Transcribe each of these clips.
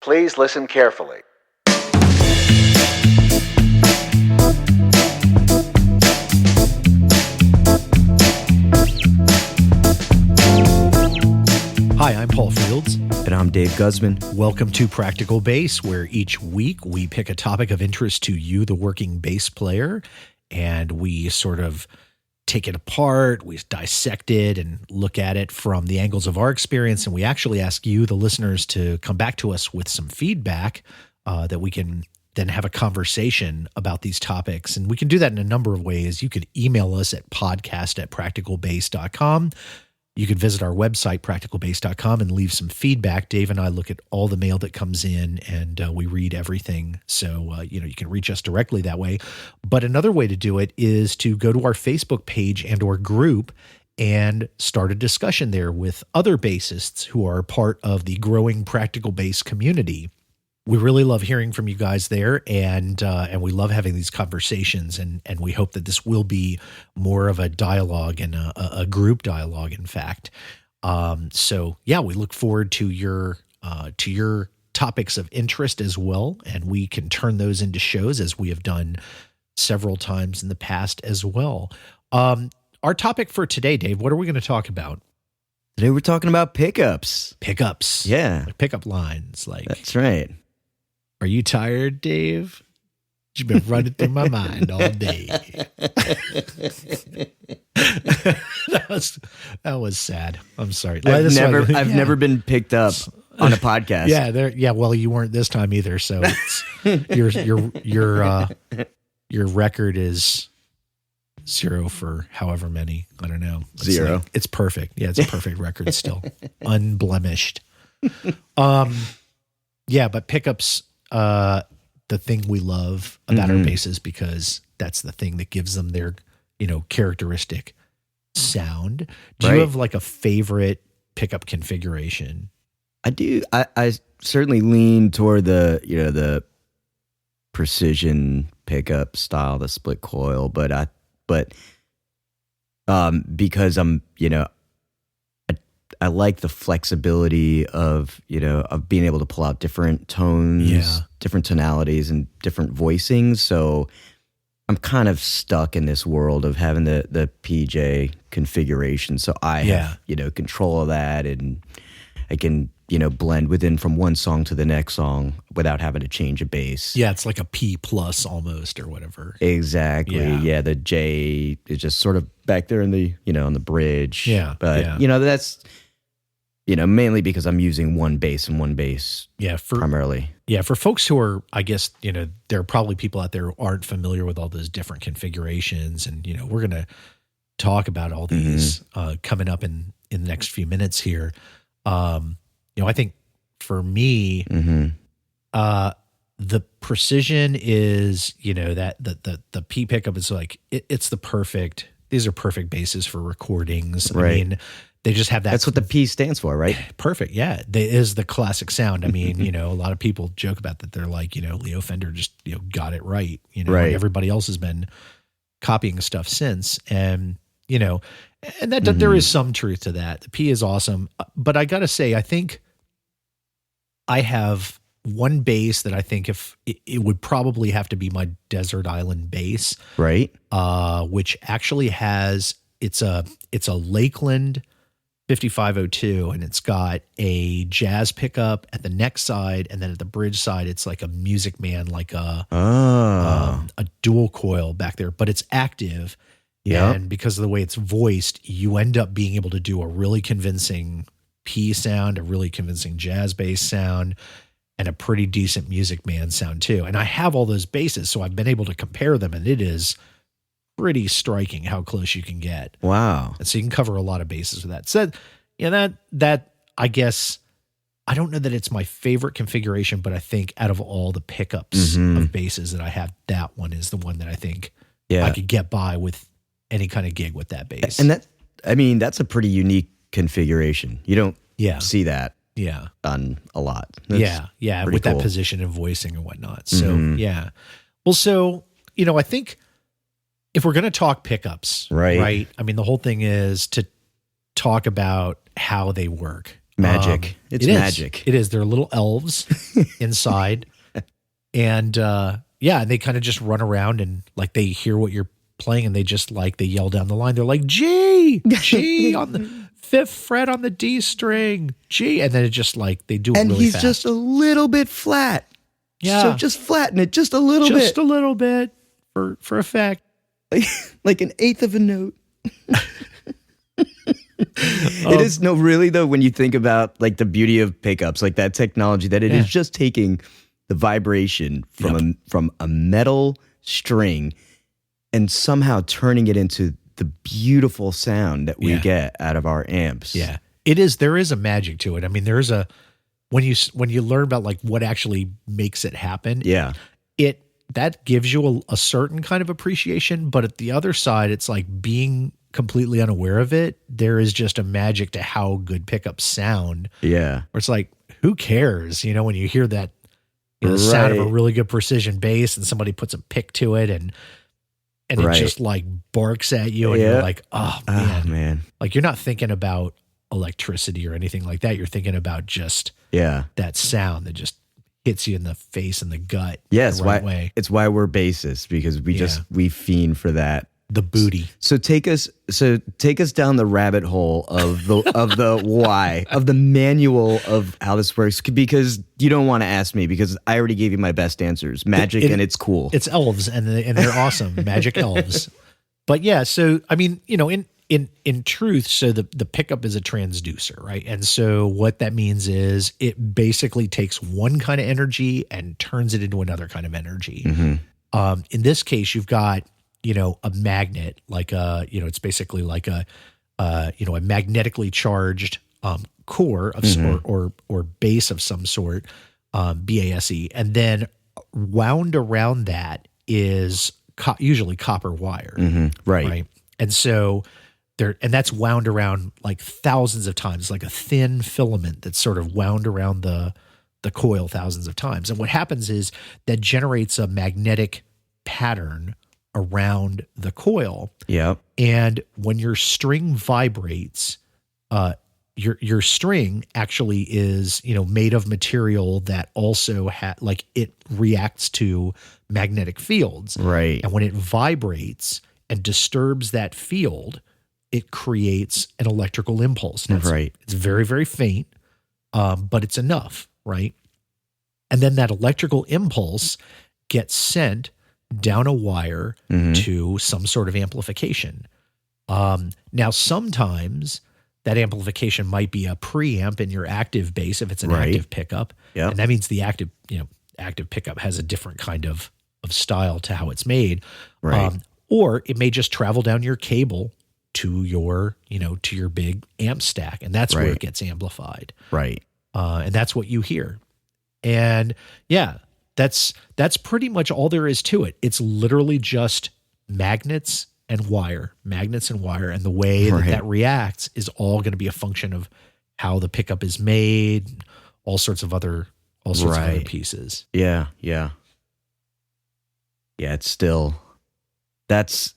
Please listen carefully. Hi, I'm Paul Fields. And I'm Dave Guzman. Welcome to Practical Bass, where each week we pick a topic of interest to you, the working bass player, and we sort of take it apart, we dissect it and look at it from the angles of our experience, and we actually ask you, the listeners, to come back to us with some feedback that we can then have a conversation about these topics. And we can do that in a number of ways. You could email us at podcast@practicalbass.com. You could visit our website, practicalbass.com, and leave some feedback. Dave and I look at all the mail that comes in, and we read everything. So, you can reach us directly that way. But another way to do it is to go to our Facebook page and or group and start a discussion there with other bassists who are part of the growing Practical Bass community. We really love hearing from you guys there, and we love having these conversations, and we hope that this will be more of a dialogue and a group dialogue, in fact. So yeah, we look forward to your topics of interest as well, and we can turn those into shows, as we have done several times in the past as well. Our topic for today, Dave, what are we going to talk about? Today we're talking about pickups. Pickups. Yeah. Like pickup lines. That's right. Are you tired, Dave? You've been running through my mind all day. that was sad. I'm sorry. I've never been picked up on a podcast. Yeah. Well, you weren't this time either. So it's, your record is 0 for however many. I don't know. It's 0. It's perfect. Yeah, it's a perfect record still, unblemished. Yeah, but pickups. The thing we love about our basses, because that's the thing that gives them their, characteristic sound. Do you have like a favorite pickup configuration? I do. I certainly lean toward the precision pickup style, the split coil, but because I'm, I like the flexibility of being able to pull out different tones, different tonalities, and different voicings. So I'm kind of stuck in this world of having the PJ configuration. So I have, control of that, and I can, blend within from one song to the next song without having to change a bass. Yeah, it's like a P plus almost, or whatever. Exactly. Yeah, the J is just sort of back there in the, on the bridge. Yeah. But, that's... mainly because I'm using one bass primarily. Yeah, for folks who are, I guess, there are probably people out there who aren't familiar with all those different configurations. And, we're going to talk about all these coming up in the next few minutes here. I think for me, the precision is, that the P pickup is like, these are perfect basses for recordings. Right. I mean, they just have that. That's what the P stands for, right? Perfect. Yeah. That is the classic sound. I mean, a lot of people joke about that. They're like, Leo Fender just, got it right. Right. And everybody else has been copying stuff since. And, and that there is some truth to that. The P is awesome. But I got to say, I think I have one bass that I think if it would probably have to be my Desert Island bass. Right. Which actually has, it's a Lakeland 5502, and it's got a jazz pickup at the neck side, and then at the bridge side, it's like a Music Man, like a dual coil back there, but it's active. Yeah. And because of the way it's voiced, you end up being able to do a really convincing P sound, a really convincing jazz bass sound, and a pretty decent Music Man sound too. And I have all those basses, so I've been able to compare them, and it is pretty striking how close you can get. Wow. And so you can cover a lot of bases with that. So, that I guess, I don't know that it's my favorite configuration, but I think out of all the pickups of basses that I have, that one is the one that I think I could get by with any kind of gig with that bass. And that's a pretty unique configuration. You don't see that on a lot. That's with cool. That position and voicing and whatnot. So, Well, so, I think if we're going to talk pickups, right? I mean, the whole thing is to talk about how they work. Magic. It's magic. It is. They're little elves inside. And yeah, and they kind of just run around and like they hear what you're playing and they just like they yell down the line. They're like, G on the fifth fret on the D string, G. And then it just like they do it and really he's fast. just a little bit flat. Yeah. So just flatten it just a little bit. Just a little bit for effect. Like an eighth of a note. It is really though when you think about like the beauty of pickups, like that technology, that it is just taking the vibration from a metal string and somehow turning it into the beautiful sound that we get out of our amps. Yeah, it is. There is a magic to it. I mean, there's a when you learn about like what actually makes it happen. Yeah, that gives you a certain kind of appreciation, but at the other side, it's like being completely unaware of it. There is just a magic to how good pickups sound. Yeah, where it's like, who cares? You know, when you hear that the sound of a really good precision bass and somebody puts a pick to it and it just like barks at you and you're like, oh man. Like you're not thinking about electricity or anything like that. You're thinking about just that sound that just hits you in the face and the gut. Yeah, the right way. It's why we're bassists, because we fiend for that. The booty. So take us down the rabbit hole of the why, of the manual of how this works, because you don't want to ask me because I already gave you my best answers. Magic and it's cool. It's elves and they're awesome. Magic elves. But yeah, so I mean, you know, in truth, so the pickup is a transducer, right? And so what that means is it basically takes one kind of energy and turns it into another kind of energy. Mm-hmm. In this case, you've got, you know, a magnet, like it's basically like a magnetically charged core of or base of some sort, BASE, and then wound around that is usually copper wire, right? And so and that's wound around like thousands of times, like a thin filament that's sort of wound around the coil thousands of times. And what happens is that generates a magnetic pattern around the coil. Yeah. And when your string vibrates, your string actually is, you know, made of material that also like it reacts to magnetic fields. Right. And when it vibrates and disturbs that field, it creates an electrical impulse. Now, it's very, very faint, but it's enough, right? And then that electrical impulse gets sent down a wire to some sort of amplification. Now, sometimes that amplification might be a preamp in your active bass if it's an active pickup. Yep. And that means the active pickup has a different kind of style to how it's made. Right. Or it may just travel down your cable to your big amp stack, and that's where it gets amplified. Right. And that's what you hear. And yeah, that's pretty much all there is to it. It's literally just magnets and wire, and the way that reacts is all going to be a function of how the pickup is made, all sorts of other pieces. Yeah. It's still that's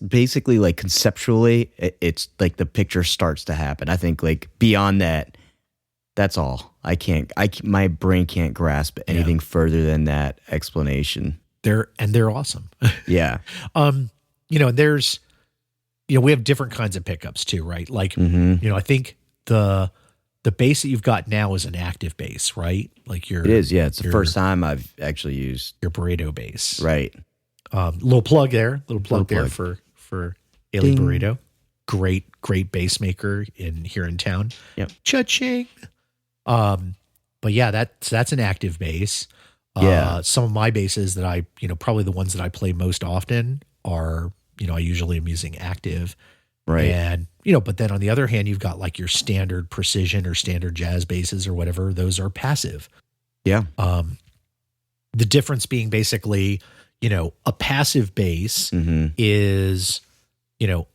basically like conceptually it's like the picture starts to happen. I think like beyond that, that's all. My brain can't grasp anything further than that explanation. They're awesome. Yeah. We have different kinds of pickups too, right? Like, I think the bass that you've got now is an active bass, right? Like it is. Yeah. It's the first time I've actually used your Burrito bass. Right. Little plug there for Ailey Burrito. Great bass maker here in town. Yep. Cha-ching. But yeah, that's an active bass. Some of my basses that I, probably the ones that I play most often are, I usually am using active. Right. And, but then on the other hand, you've got like your standard precision or standard jazz basses or whatever. Those are passive. Yeah. The difference being basically, a passive bass is, a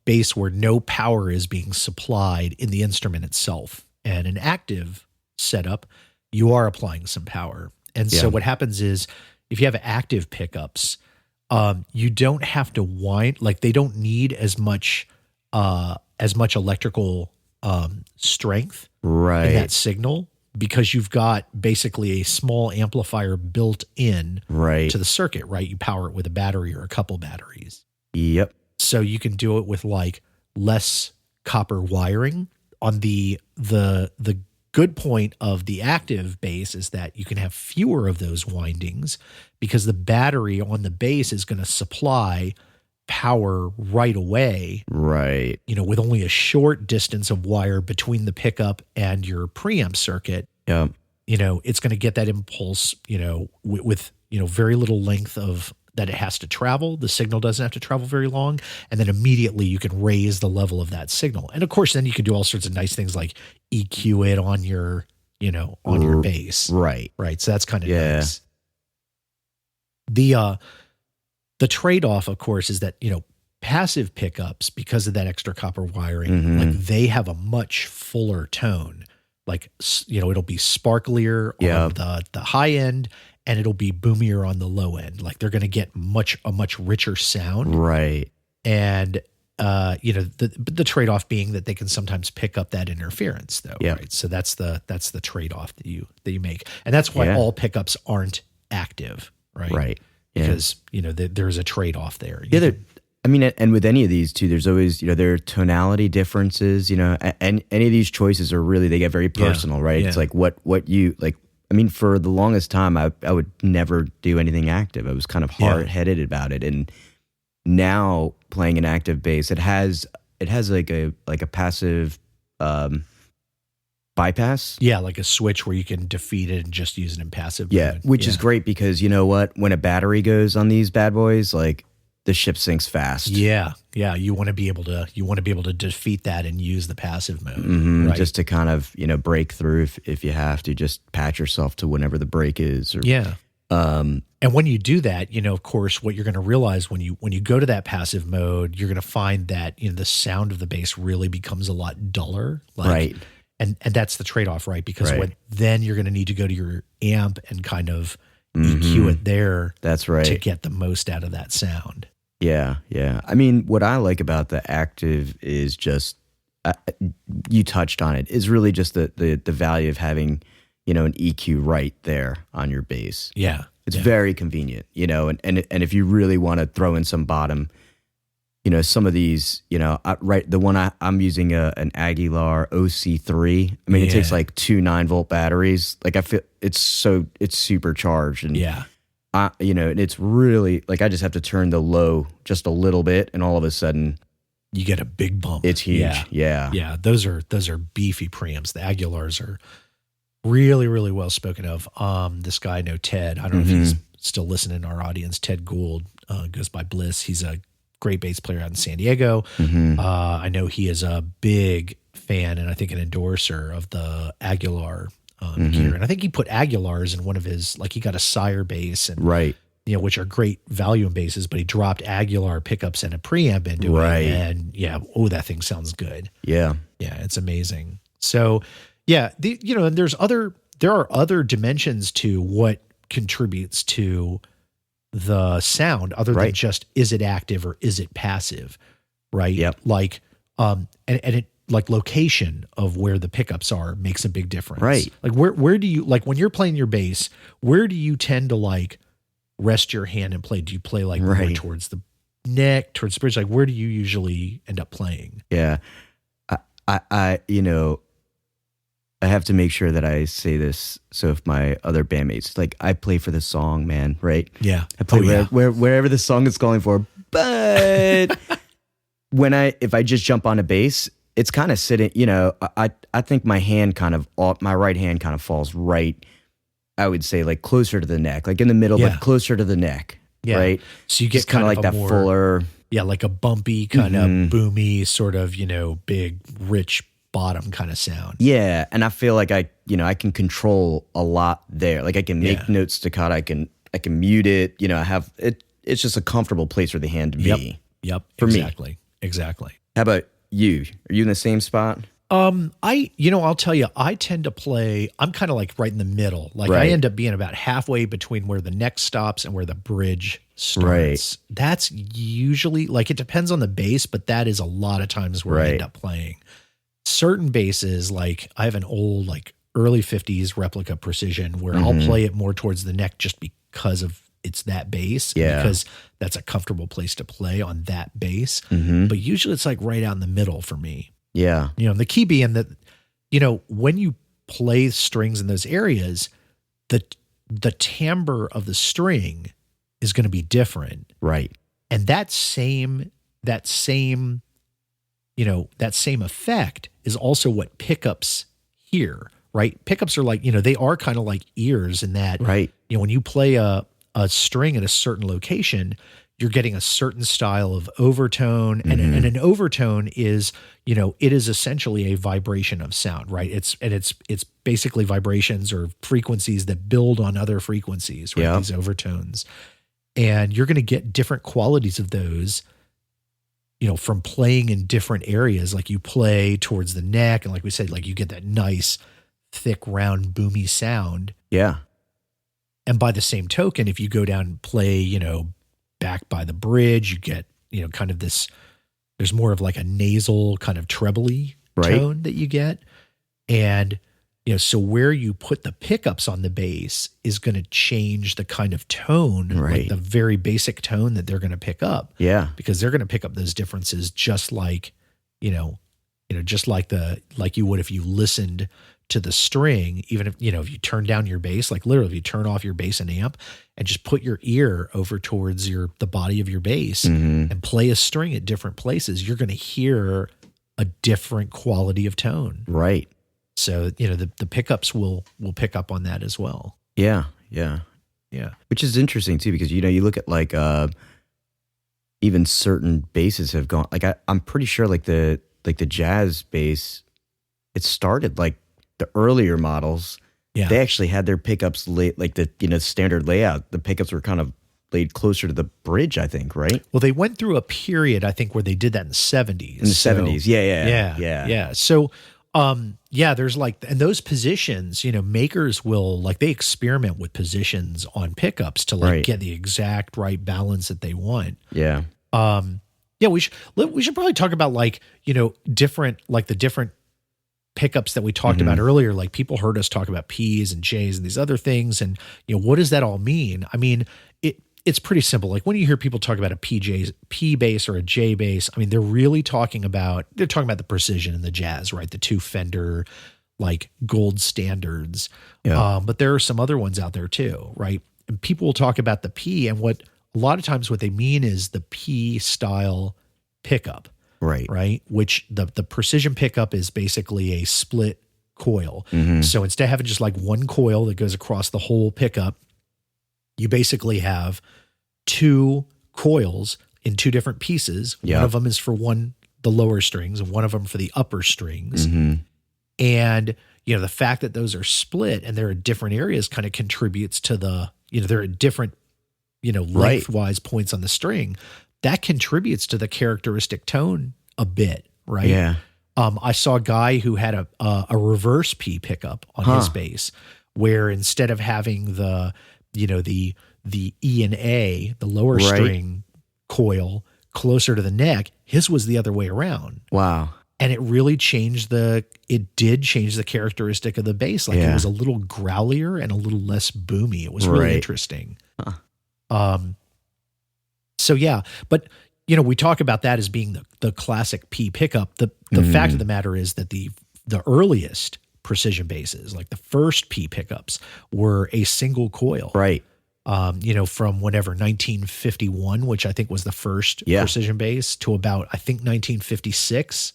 bass where no power is being supplied in the instrument itself. And an active setup, you are applying some power. And so what happens is if you have active pickups, you don't have to wind, like they don't need as much electrical strength Right. in that signal, because you've got basically a small amplifier built in Right. to the circuit, right? You power it with a battery or a couple batteries. Yep. So you can do it with like less copper wiring. On the good point of the active bass is that you can have fewer of those windings, because the battery on the bass is going to supply power right away. Right. You know, with only a short distance of wire between the pickup and your preamp circuit. Yep. You know, it's going to get that impulse, you know, with you know, very little length of that it has to travel. The signal doesn't have to travel very long. And then immediately you can raise the level of that signal. And of course, then you can do all sorts of nice things like EQ it on your, you know, on your bass. Right. Right. So that's kind of nice. The trade-off, of course, is that, you know, passive pickups, because of that extra copper wiring, like they have a much fuller tone. Like, you know, it'll be sparklier on the high end, and it'll be boomier on the low end. Like they're going to get a much richer sound. Right. And, you know, the trade-off being that they can sometimes pick up that interference though. Yep. Right. So that's the trade-off that you make. And that's why all pickups aren't active. Right. Right. Yeah. Because, you know, there's a trade-off there. I mean, and with any of these too, there's always, you know, there are tonality differences, you know, and any of these choices are really, they get very personal, right? It's like what you like. I mean, for the longest time, I would never do anything active. I was kind of hard-headed about it. And now playing an active bass, it has like a passive bypass. Yeah, like a switch where you can defeat it and just use it in passive mode. Which is great, because you know what? When a battery goes on these bad boys, like the ship sinks fast. Yeah. You want to be able to defeat that and use the passive mode, right? Just to kind of, you know, break through if you have to, just patch yourself to whenever the break is. Or, and when you do that, you know, of course, what you're going to realize when you go to that passive mode, you're going to find that, you know, the sound of the bass really becomes a lot duller. Right. And that's the trade-off, right? Because then you're going to need to go to your amp and kind of EQ it there. That's right. To get the most out of that sound. Yeah. I mean, what I like about the active is just, you touched on it, is really just the value of having, you know, an EQ right there on your bass. Yeah. It's very convenient, you know, and if you really want to throw in some bottom, you know, some of these, you know, the one I'm using an Aguilar OC3. I mean, it takes like 2 9-volt batteries. Like I feel it's supercharged, and you know, and it's really like I just have to turn the low just a little bit, and all of a sudden you get a big bump. It's huge. Yeah. Those are beefy preamps. The Aguilars are really, really well spoken of. This guy I know, Ted. I don't know if he's still listening in our audience. Ted Gould goes by Bliss. He's a great bass player out in San Diego. I know he is a big fan and I think an endorser of the Aguilar gear. And I think he put Aguilars in one of his, like he got a Sire bass and you know, which are great volume basses, but he dropped Aguilar pickups and a preamp into it. And that thing sounds good. Yeah, it's amazing. So you know, and there are other dimensions to what contributes to the sound other than just, is it active or is it passive? Right. Like, and it, like location of where the pickups are makes a big difference. Right. Like where do you, like when you're playing your bass, where do you tend to like rest your hand and play? Do you play like more towards the neck, towards the bridge? Like where do you usually end up playing? Yeah. I you know, I have to make sure that I say this. So if my other bandmates, like I play for the song, man. Right. Yeah. I play wherever the song is calling for. But if I just jump on a bass, it's kind of sitting, you know, I think my right hand kind of falls right, I would say like closer to the neck, like in the middle, but closer to the neck. Yeah. Right. So you get kind of like that more fuller. Yeah. Like a bumpy kind of boomy sort of, you know, big, rich bottom kind of sound. Yeah. And I feel like I can control a lot there. Like I can make notes staccato. I can mute it. You know, I have it. It's just a comfortable place for the hand to be. Yep. For exactly. me. Exactly. How about you? Are you in the same spot? I'll tell you, I tend to play, I'm kind of like right in the middle. Like I end up being about halfway between where the neck stops and where the bridge starts. That's usually, like, it depends on the bass, but that is a lot of times where I end up playing. certain basses, like I have an old, like early 50s replica Precision where I'll play it more towards the neck just because of it's that bass, because that's a comfortable place to play on that bass. But usually it's like right out in the middle for me. Yeah. The key being that, when you play strings in those areas, the timbre of the string is going to be different. Right. And that same effect is also what pickups hear, right? Pickups are like, they are kind of like ears in that, right. When you play a string at a certain location, you're getting a certain style of overtone. And an overtone is, it is essentially a vibration of sound, right? It's basically vibrations or frequencies that build on other frequencies, right? These overtones. And you're going to get different qualities of those, from playing in different areas. Like you play towards the neck, and like we said, like you get that nice, thick, round, boomy sound. Yeah. And by the same token, if you go down and play, back by the bridge, you get, kind of this, there's more of like a nasal kind of trebly tone that you get. And, so where you put the pickups on the bass is going to change the kind of tone, like the very basic tone that they're going to pick up. Yeah. Because they're going to pick up those differences just like, just like you would if you listened to the string, even if, if you turn down your bass, like literally if you turn off your bass and amp and just put your ear over towards the body of your bass and play a string at different places, you're going to hear a different quality of tone. Right. So, the pickups will pick up on that as well. Yeah. Yeah. Yeah. Which is interesting too, because, you look at like, even certain basses have gone, like I'm pretty sure like the jazz bass, it started like the earlier models. Yeah. They actually had their pickups laid, like the, standard layout. The pickups were kind of laid closer to the bridge, I think, right? Well, they went through a period, I think, where they did that in the 70s. In the 70s. Yeah. So, there's like, and those positions, makers will, like, they experiment with positions on pickups to like get the exact right balance that they want. Yeah. We should probably talk about like, different pickups that we talked about earlier. Like people heard us talk about P's and J's and these other things. And, what does that all mean? I mean, it's pretty simple. Like when you hear people talk about a P bass or a J bass, I mean, they're really talking about the precision in the jazz, right? The two Fender, like gold standards. Yeah. But there are some other ones out there too, right? And people will talk about the P, and a lot of times what they mean is the P style pickup. Right. Which the precision pickup is basically a split coil. So instead of having just like one coil that goes across the whole pickup, you basically have two coils in two different pieces. One of them is for the lower strings and one of them for the upper strings. And, the fact that those are split and they're at different areas kind of contributes to they're at different, lengthwise points on the string. That contributes to the characteristic tone a bit, right? Yeah. I saw a guy who had a reverse P pickup on his bass, where instead of having the E and A, the lower string coil closer to the neck, his was the other way around. Wow. And it really did change the characteristic of the bass. Like it was a little growlier and a little less boomy. It was really interesting. So yeah, but we talk about that as being the classic P pickup. The fact of the matter is that the earliest precision basses, like the first P pickups, were a single coil. Right. From whenever 1951, which I think was the first precision bass, to about I think 1956.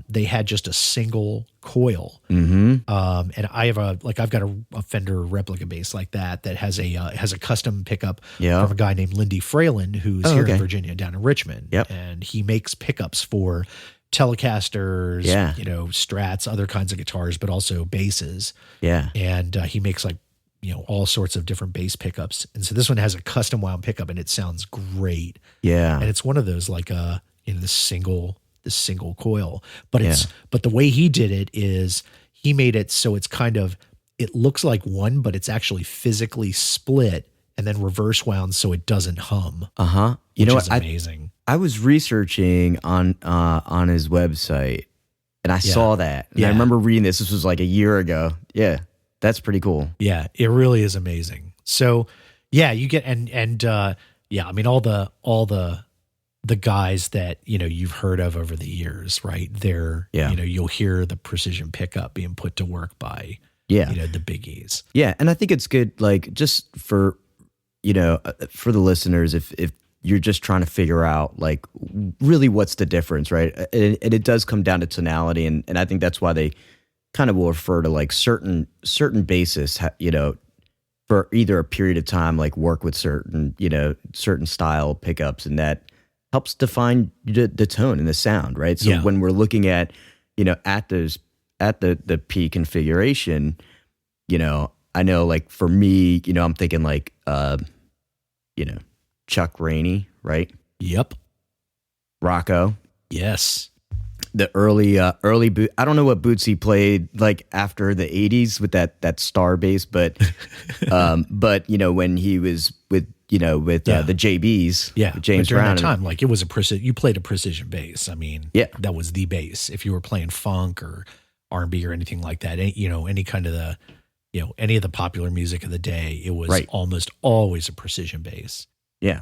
They had just a single coil. And I've got a Fender replica bass like that has a custom pickup from a guy named Lindy Fralin, who's here in Virginia, down in Richmond. And he makes pickups for Telecasters, Strats, other kinds of guitars, but also basses. Yeah. And he makes like, all sorts of different bass pickups. And so this one has a custom wound pickup and it sounds great. Yeah. And it's one of those like, the single coil, but but the way he did it is he made it so it's kind of, it looks like one, but it's actually physically split and then reverse wound so it doesn't hum. You know what? Amazing. I was researching on his website, And I saw that. And I remember reading this. This was like a year ago. Yeah. That's pretty cool. Yeah. It really is amazing. So yeah, you get, yeah, I mean, all the guys that, you've heard of over the years, right? They're, you'll hear the precision pickup being put to work by, the biggies. Yeah. And I think it's good, like, just for, for the listeners, if you're just trying to figure out, like, really what's the difference, right? And it does come down to tonality. And I think that's why they kind of will refer to, like, certain basses, for either a period of time, like work with certain style pickups, and that helps define the tone and the sound, right? So when we're looking at, at the P configuration, I know, like, for me, I'm thinking like, Chuck Rainey, right? Yep. Rocco. Yes. The early I don't know what boots he played like after the 80s with that star bass, but when he was with the JBs, with James during Brown, that time, like, it was you played a precision bass. I mean, that was the bass. If you were playing funk or R&B or anything like that, any kind of any of the popular music of the day, it was almost always a precision bass. Yeah.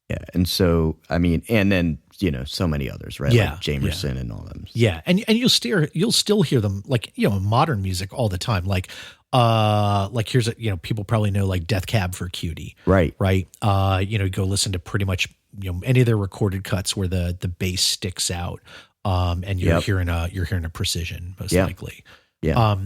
Yeah. And so, I mean, and then, so many others, right? Yeah. Like Jamerson and all them. Yeah. And you'll still hear them, like, in modern music all the time. Like here's people probably know, like, Death Cab for Cutie. Right. Right. Go listen to pretty much, any of their recorded cuts where the bass sticks out. And you're hearing a precision, most likely. Yeah.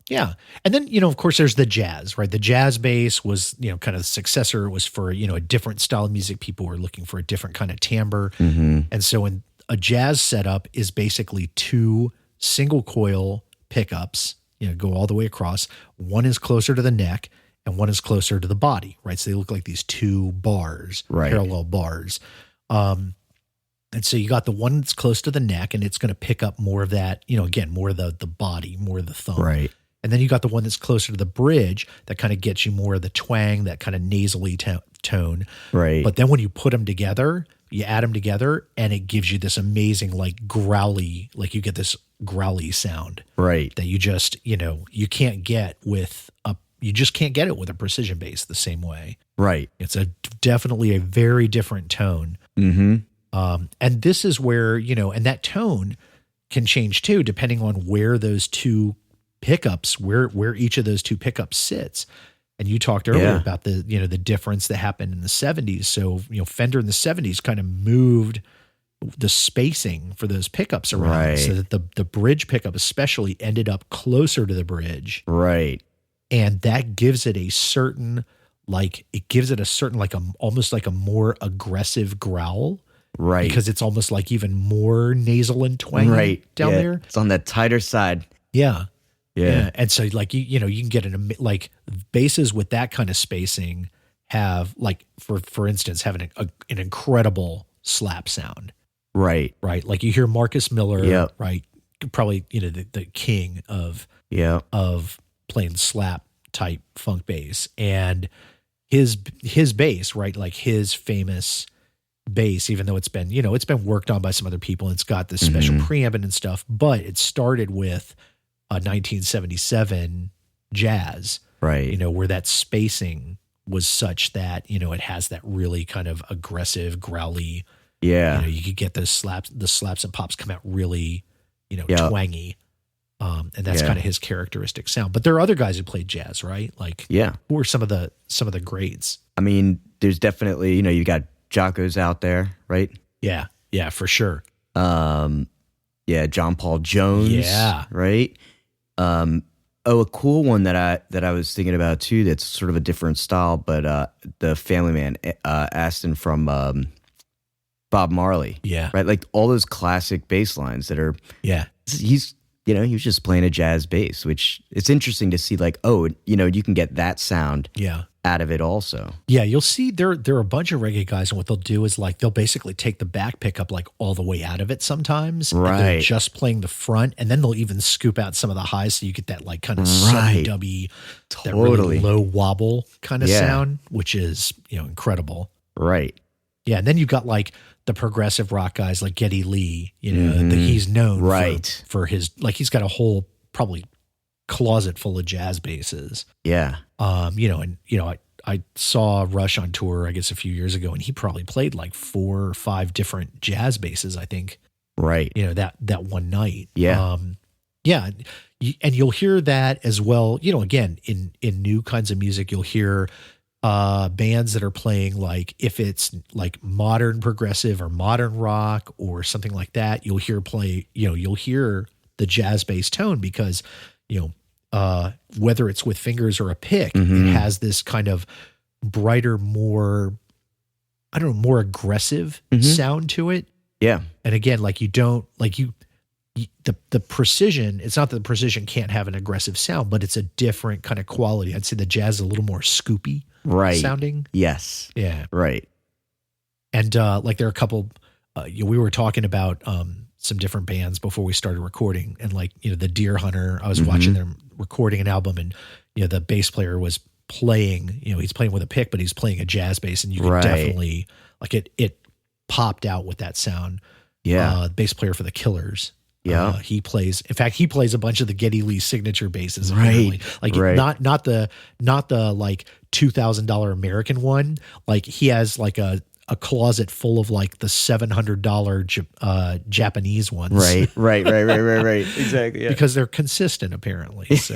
Yeah. And then, of course, there's the jazz, right? The jazz bass was, kind of the successor. It was for, a different style of music. People were looking for a different kind of timbre. Mm-hmm. And so in a jazz setup is basically two single coil pickups, go all the way across. One is closer to the neck and one is closer to the body, right? So they look like these two bars, parallel bars. And so you got the one that's close to the neck, and it's going to pick up more of that, again, more of the body, more of the thumb. Right. And then you got the one that's closer to the bridge that kind of gets you more of the twang, that kind of nasally tone. Right. But then when you put them together, you add them together, and it gives you this amazing, like, growly, like, you get this growly sound. Right. That you just, you can't get you just can't get it with a precision bass the same way. Right. It's definitely a very different tone. Mm-hmm. And this is where, and that tone can change too, depending on where those two pickups, where each of those two pickups sits. And you talked earlier about the difference that happened in the 70s. So, Fender in the 70s kind of moved the spacing for those pickups around, so that the bridge pickup especially ended up closer to the bridge. Right. And that gives it a certain, like, almost like a more aggressive growl. Right. Because it's almost like even more nasal and twangy down there. It's on that tighter side. Yeah. Yeah. And so, like, you can get like basses with that kind of spacing have, like, for instance, having an incredible slap sound. Right. Right. Like, you hear Marcus Miller, Yep. right? Probably, the king of playing slap type funk bass, and his bass, right? Like, his famous bass, even though it's been worked on by some other people, and it's got this special preamp and stuff, but it started with a 1977 jazz, right? Where that spacing was such that, it has that really kind of aggressive, growly, you could get the slaps and pops come out really, twangy. And that's kind of his characteristic sound. But there are other guys who played jazz, right? Like, who are some of the greats? I mean, there's definitely, you got Jocko's out there, right? Yeah. Yeah, for sure. John Paul Jones. Yeah. Right. A cool one that I was thinking about too, that's sort of a different style, but the Family Man, Aston from Bob Marley. Yeah. Right. Like all those classic bass lines that are, he's, he was just playing a jazz bass, which it's interesting to see, like, you can get that sound out of it also. Yeah, you'll see there are a bunch of reggae guys, and what they'll do is, like, they'll basically take the back pickup, like, all the way out of it sometimes. Right. And they're just playing the front, and then they'll even scoop out some of the highs, so you get that, like, kind of subby-dubby, that really low wobble kind of sound, which is, incredible. Right. Yeah, and then you've got, like, the progressive rock guys like Geddy Lee, that he's known for his, like, he's got a whole probably closet full of jazz basses. Yeah. I saw Rush on tour, I guess, a few years ago, and he probably played like 4 or 5 different jazz basses, I think. Right. That one night. Yeah. And you'll hear that as well. Again, in new kinds of music, you'll hear bands that are playing, like, if it's like modern progressive or modern rock or something like that, you'll hear the jazz bass tone because, whether it's with fingers or a pick, it has this kind of brighter, more aggressive sound to it. Yeah. And again, like, the precision, it's not that the precision can't have an aggressive sound, but it's a different kind of quality. I'd say the jazz is a little more scoopy sounding. Yes. Yeah. Right. And like, there are a couple, we were talking about some different bands before we started recording, and like, the Deer Hunter, I was watching them recording an album, and the bass player was playing, he's playing with a pick, but he's playing a jazz bass, and you could definitely, like, it popped out with that sound. Yeah. Bass player for the Killers. Yeah. He plays a bunch of the Geddy Lee signature basses. Right. Like, not the like $2,000 American one. Like, he has like a closet full of like the $700 Japanese ones. Right. Exactly. Yeah. Because they're consistent, apparently. So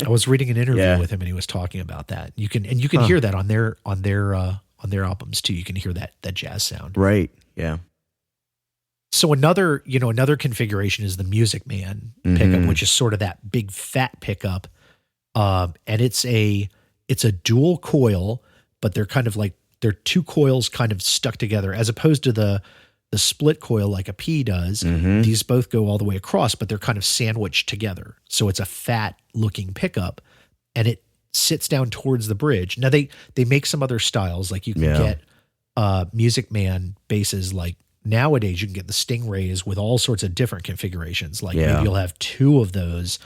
I was reading an interview with him, and he was talking about that. You can hear that on their albums too. You can hear that jazz sound. Right. Yeah. So another configuration is the Music Man pickup, which is sort of that big fat pickup. And it's a dual coil, but they're kind of like, they're 2 coils kind of stuck together, as opposed to the split coil like a P does. These both go all the way across, but they're kind of sandwiched together. So it's a fat looking pickup, and it sits down towards the bridge. Now they make some other styles, like you can get Music Man basses. Like, nowadays you can get the Stingrays with all sorts of different configurations. Like, maybe you'll have 2 of those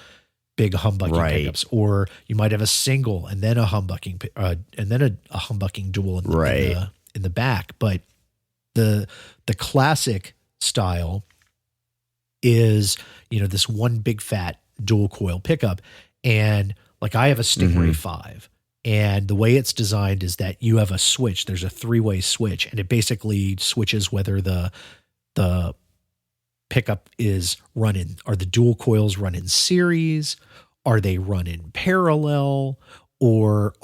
big humbucking pickups, or you might have a single and then a humbucking and then a humbucking dual in the back. But the classic style is, this one big fat dual coil pickup. And like, I have a Stingray 5, and the way it's designed is that you have a switch. There's a 3-way switch, and it basically switches whether the pickup is running, are the dual coils run in series, are they run in parallel, or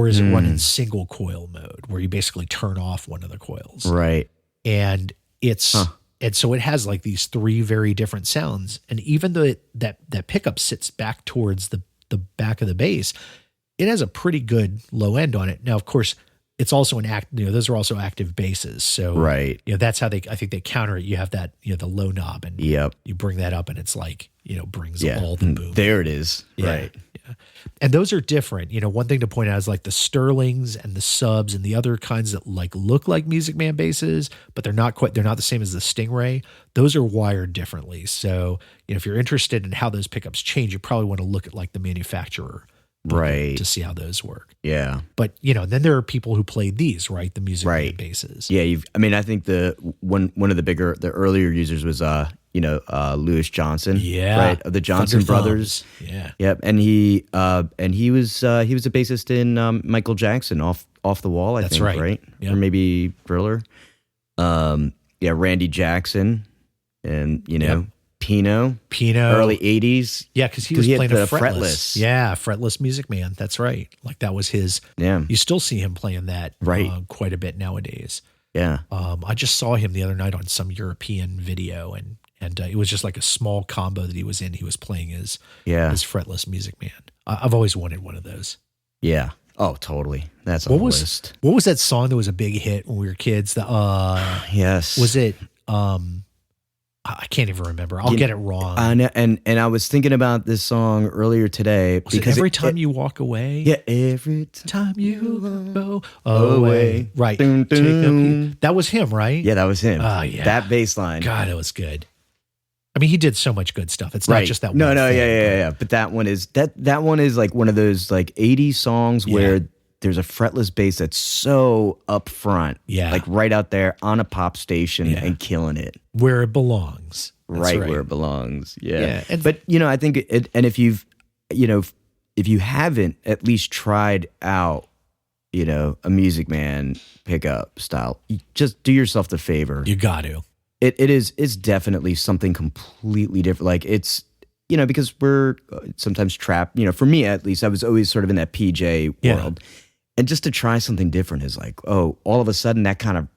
is it run in single coil mode, where you basically turn off one of the coils. Right. And and so it has like these 3 very different sounds. And even though that pickup sits back towards the back of the bass, it has a pretty good low end on it. Now, of course, it's also those are also active basses. So that's how I think they counter it. You have that, the low knob, and you bring that up, and it's like, brings all the boom. There it is. Yeah. Right. Yeah. And those are different. One thing to point out is like the Sterlings and the Subs and the other kinds that like look like Music Man basses, but they're not the same as the Stingray. Those are wired differently. So, if you're interested in how those pickups change, you probably want to look at like the manufacturer, to see how those work. Yeah. But, then there are people who play these, right? The Music Man basses. Yeah. I think the one of the earlier users was, Louis Johnson. Yeah. Right. Of the Johnson Thunder brothers. Thumbs. Yeah. Yep. And he was a bassist in Michael Jackson, Off the Wall, I think. Right. Yep. Or maybe Thriller. Randy Jackson, and, Pino, early 80s. Yeah, because he was playing a fretless. fretless. Yeah, fretless Music Man. That's right. Like, that was his. Yeah. You still see him playing that quite a bit nowadays. Yeah. I just saw him the other night on some European video, and it was just like a small combo that he was in. He was playing his fretless Music Man. I've always wanted one of those. Yeah. Oh, totally. That's on the list. What was that song that was a big hit when we were kids? Yes. Was it? I can't even remember. I'll get it wrong. And I was thinking about this song earlier today because every time you walk away. Yeah, every time you go away. Right. Dun, dun. That was him, right? Yeah, that was him. Yeah. That bass line. God, it was good. I mean, he did so much good stuff. It's not just that one. No, yeah. But that one is like one of those like 80s songs where there's a fretless bass that's so up front, like right out there on a pop station and killing it where it belongs. Right where it belongs. Yeah. And, but I think and if you've if you haven't at least tried out a Music Man pickup style, you just do yourself the favor. You got to. It's definitely something completely different. Like it's because we're sometimes trapped. For me at least, I was always sort of in that PJ world. And just to try something different is like, oh, all of a sudden that kind of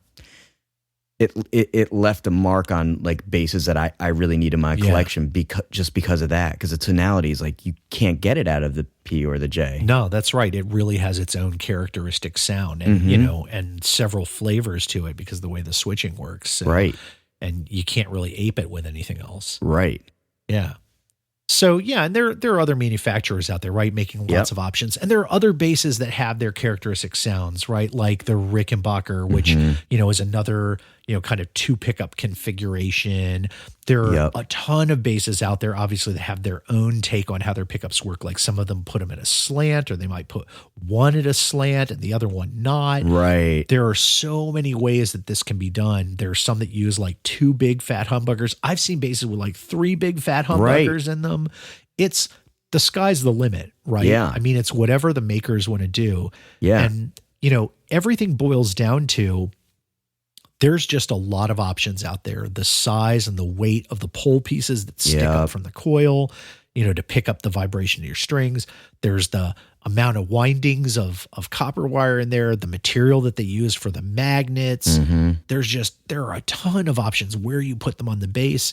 it left a mark on like basses that I really need in my collection because of that. Because the tonality is like you can't get it out of the P or the J. No, that's right. It really has its own characteristic sound, and and several flavors to it because of the way the switching works. So, right. And you can't really ape it with anything else. Right. Yeah. So and there are other manufacturers out there, right, making lots of options, and there are other basses that have their characteristic sounds, right, like the Rickenbacker, which is another kind of 2 pickup configuration. There are a ton of basses out there, obviously, that have their own take on how their pickups work. Like some of them put them at a slant, or they might put one at a slant and the other one not. Right. There are so many ways that this can be done. There are some that use like 2 big fat humbuckers. I've seen basses with like 3 big fat humbuckers in them. It's the sky's the limit, right? Yeah. I mean, it's whatever the makers want to do. Yeah. And, everything boils down to there's just a lot of options out there. The size and the weight of the pole pieces that stick up from the coil, to pick up the vibration of your strings. There's the amount of windings of copper wire in there, the material that they use for the magnets. There are a ton of options where you put them on the bass.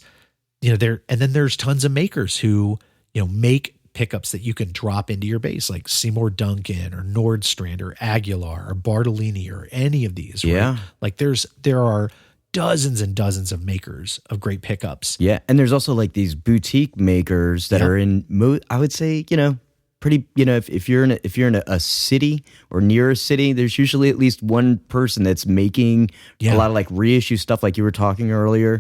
And then there's tons of makers who, make pickups that you can drop into your bass, like Seymour Duncan or Nordstrand or Aguilar or Bartolini or any of these. Right? Yeah. Like there are dozens and dozens of makers of great pickups. Yeah. And there's also like these boutique makers that are in, I would say, pretty, if you're in a city or near a city, there's usually at least one person that's making a lot of like reissue stuff like you were talking earlier.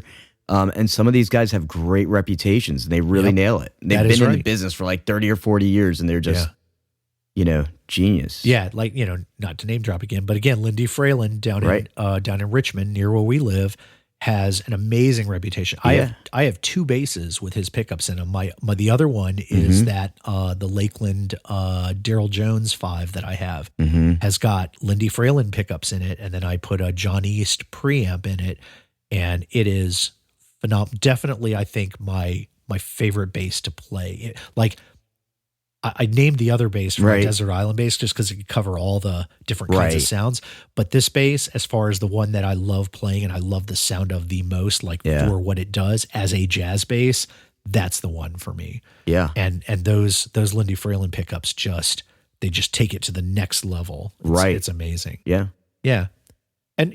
And some of these guys have great reputations and they really nail it. They've been in the business for like 30 or 40 years and they're just, genius. Yeah. Like, not to name drop again, but again, Lindy Fralin down in Richmond near where we live has an amazing reputation. I have 2 basses with his pickups in them. The other one is that, the Lakeland, Daryl Jones 5 that I have has got Lindy Fralin pickups in it. And then I put a John East preamp in it, and it is phenomenal. Definitely, I think my favorite bass to play. Like I named the other bass from Desert Island bass just because it could cover all the different kinds of sounds. But this bass, as far as the one that I love playing and I love the sound of the most, like for what it does as a jazz bass, that's the one for me. Yeah. And those Lindy Fralin pickups they just take it to the next level. It's amazing. Yeah. Yeah. And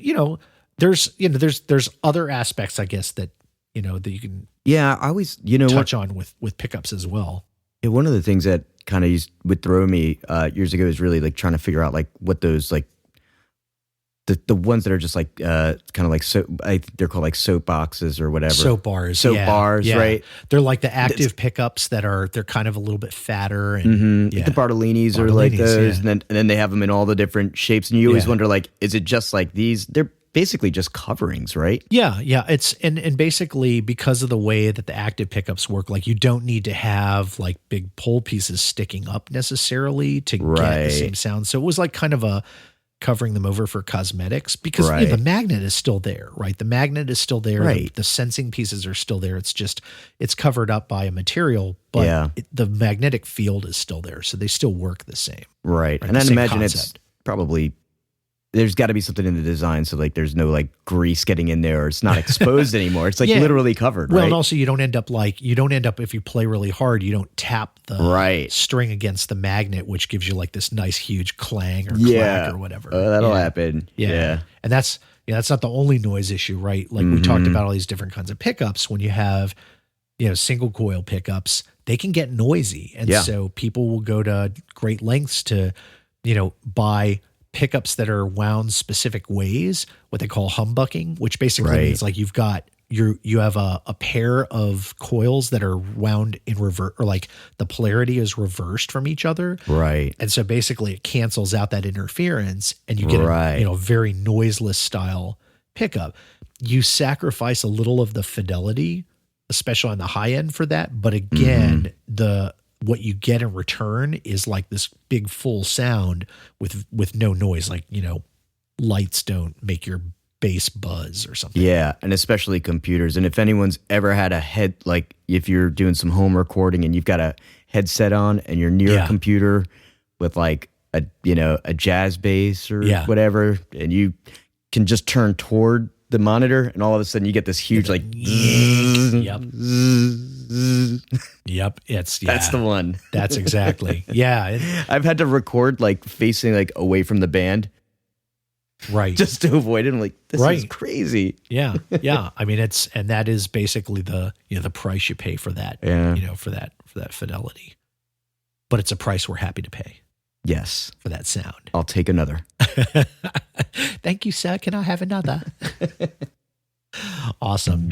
there's other aspects, I guess, that that you can I always touch on with pickups as well. Yeah, one of the things that kind of would throw me years ago is really like trying to figure out like what those like the ones that are just like kind of like they're called like soap boxes or whatever. Soap bars, right? They're like the active pickups they're kind of a little bit fatter and the Bartolinis are like those, and then they have them in all the different shapes, and you always wonder like, is it just like these? They're basically just coverings, right? Yeah. It's and basically because of the way that the active pickups work, like you don't need to have like big pole pieces sticking up necessarily to get the same sound. So it was like kind of a covering them over for cosmetics because the magnet is still there, right? The magnet is still there. Right. The sensing pieces are still there. It's just, it's covered up by a material, but the magnetic field is still there. So they still work the same. Right. And I imagine it's probably, there's got to be something in the design. So like, there's no like grease getting in there or it's not exposed anymore. It's like literally covered. Well, right? And also you don't end up if you play really hard, you don't tap the string against the magnet, which gives you like this nice huge clang or clack or whatever. That'll happen. Yeah. And that's not the only noise issue, right? Like we talked about all these different kinds of pickups. When you have, single coil pickups, they can get noisy. And so people will go to great lengths to, buy pickups that are wound specific ways, what they call humbucking, which basically means like you've got you have a pair of coils that are wound in reverse, or like the polarity is reversed from each other. Right. And so basically it cancels out that interference and you get a very noiseless style pickup. You sacrifice a little of the fidelity, especially on the high end for that. But again, what you get in return is like this big full sound with no noise. Like, lights don't make your bass buzz or something. Yeah, and especially computers. And if anyone's ever had a head, like if you're doing some home recording and you've got a headset on and you're near a computer with like a jazz bass or whatever, and you can just turn toward the monitor and all of a sudden you get this huge like Yep. That's the one. That's exactly. Yeah. I've had to record like facing like away from the band. Right. Just to avoid it. I'm like, this is crazy. Yeah. Yeah. I mean, and that is basically the price you pay for that, for that fidelity. But it's a price we're happy to pay. Yes. For that sound. I'll take another. Thank you, sir. Can I have another? Awesome.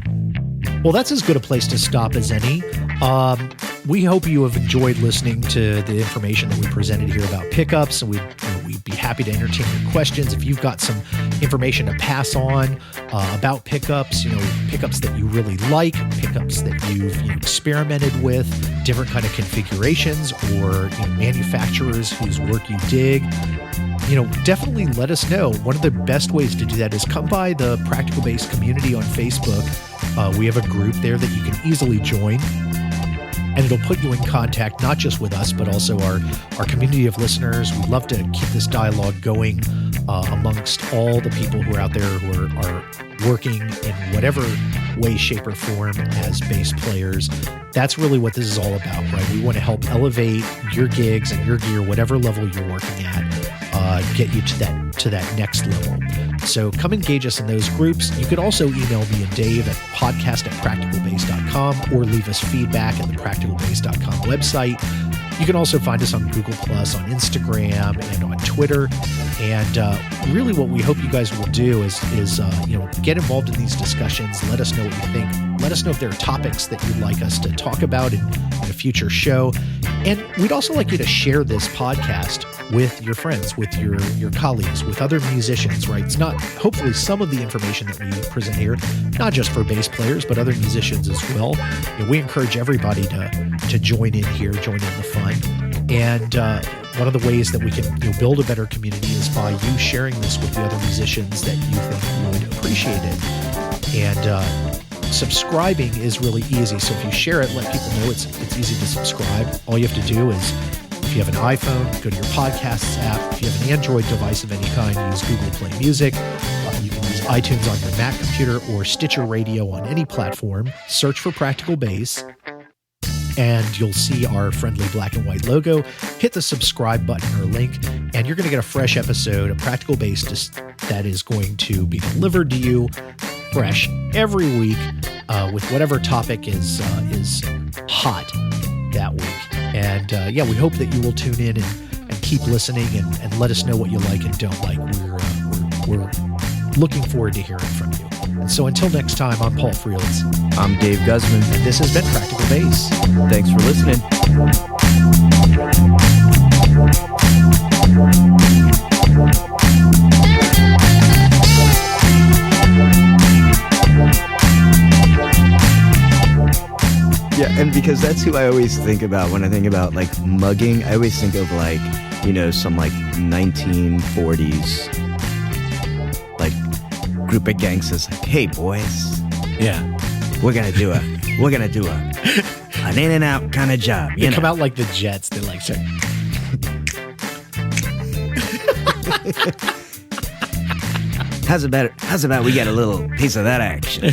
Well, that's as good a place to stop as any. We hope you have enjoyed listening to the information that we presented here about pickups, and we'd be happy to entertain your questions. If you've got some information to pass on about pickups, pickups that you really like, pickups that you've experimented with, different kind of configurations, or manufacturers whose work you dig, definitely let us know. One of the best ways to do that is come by the Practical Bass community on Facebook. We have a group there that you can easily join, and it'll put you in contact not just with us, but also our community of listeners. We'd love to keep this dialogue going amongst all the people who are out there who are working in whatever way, shape, or form as bass players. That's really what this is all about, right? We want to help elevate your gigs and your gear, whatever level you're working at, get you to that next level. So come engage us in those groups. You could also email me and Dave at podcast@practicalbass.com or leave us feedback at the practicalbass.com website. You can also find us on Google+, on Instagram, and on Twitter. And really what we hope you guys will do is get involved in these discussions. Let us know what you think. Let us know if there are topics that you'd like us to talk about in a future show. And we'd also like you to share this podcast with your friends, with your colleagues, with other musicians, right? It's not, hopefully some of the information that we present here, not just for bass players, but other musicians as well. We encourage everybody to join in here, join in the fun. And one of the ways that we can build a better community is by you sharing this with the other musicians that you think would appreciate it. And subscribing is really easy. So if you share it, let people know it's easy to subscribe. All you have to do is, if you have an iPhone, go to your podcasts app. If you have an Android device of any kind, use Google Play Music. You can use iTunes on your Mac computer or Stitcher Radio on any platform. Search for Practical Bass, and you'll see our friendly black and white logo. Hit the subscribe button or link, and you're going to get a fresh episode of Practical Bass that is going to be delivered to you fresh every week with whatever topic is hot that week. And we hope that you will tune in and keep listening and let us know what you like and don't like. We're looking forward to hearing from you. And so until next time, I'm Paul Frields. I'm Dave Guzman. And this has been Practical Bass. Thanks for listening. Yeah, and because that's who I always think about when I think about like mugging. I always think of like, some like 1940s like group of gangsters like, hey boys. Yeah. We're gonna do an in and out kind of job. They come out like the Jets. They're like, sorry. How's about we get a little piece of that action?